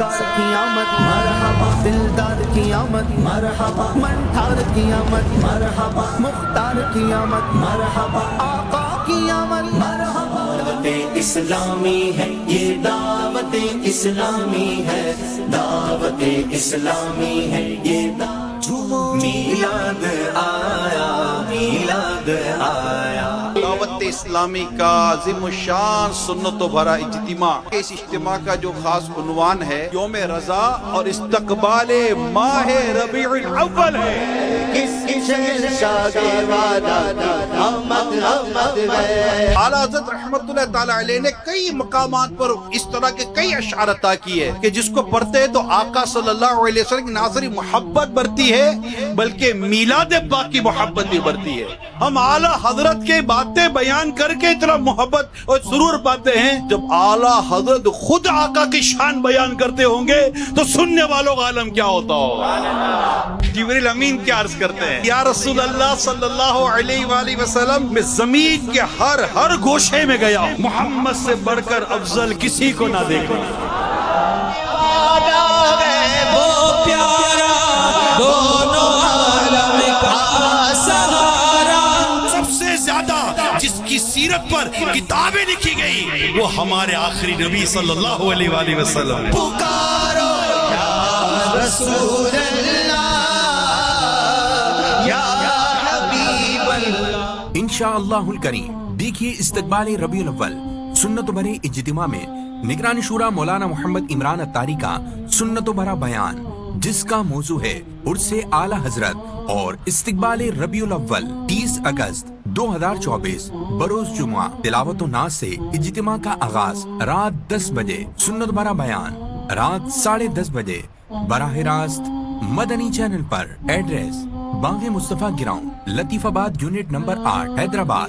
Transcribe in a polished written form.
سرکار کی آمد مرحبا، دلدار کی آمد مرحبا، منٹھار کی آمد مرحبا، مختار کی آمد مرحبا، آقا کی آمد مرحبا۔ دعوت اسلامی ہے یہ، دعوت اسلامی ہے، دعوت اسلامی ہے یہ، میلاد آیا، میلاد آیا۔ دعوت اسلامی کا عظیم الشان سنت و بھرا اجتماع، اس اجتماع کا جو خاص عنوان ہے یوم رضا اور استقبال ماہ ربیع الاول ہے۔ اعلیٰ حضرت رحمت اللہ تعالی علیہ نے کئی مقامات پر اس طرح کے کئی اشعار عطا کیے کہ جس کو پڑھتے ہیں تو آقا صلی اللہ علیہ وسلم کی نہ صرف محبت بڑھتی ہے بلکہ میلاد پاک کی محبت بھی بڑھتی ہے۔ ہم اعلیٰ حضرت کے باتیں بیان کر کے اتنا محبت اور سرور پاتے ہیں، جب اعلیٰ حضرت خود آقا کی شان بیان کرتے ہوں گے تو سننے والوں کا عالم کیا ہوتا ہوگا۔ جبریل امین کیا عرض کرتے ہیں، یا رسول اللہ صلی اللہ علیہ وآلہ وسلم، میں زمین کے ہر گوشے میں گیا، محمد سے بڑھ کر افضل کسی کو نہ دیکھا۔ وہ پیارا دونوں عالم کا سہارا، سب سے زیادہ جس کی سیرت پر کتابیں لکھی گئی وہ ہمارے آخری نبی صلی اللہ علیہ وآلہ وسلم۔ پکارو یا رسول اللہ، یا حبیب اللہ۔ انشاءاللہ الکریم دیکھیے استقبال ربیع الاول سنت و بھرے اجتماع میں نگران شورا مولانا محمد عمران اتاری کا سنت و بھرا بیان، جس کا موضوع ہے عرس اعلی حضرت اور استقبال ربیع الاول 30 اگست 2024 بروز جمعہ۔ تلاوت و نعت سے اجتماع کا آغاز رات 10 بجے، سنت بھرا بیان رات 10:30 بجے براہ راست مدنی چینل پر۔ ایڈریس باغ مصطفیٰ گراؤنڈ، لطیف آباد، یونٹ نمبر 8، حیدرآباد۔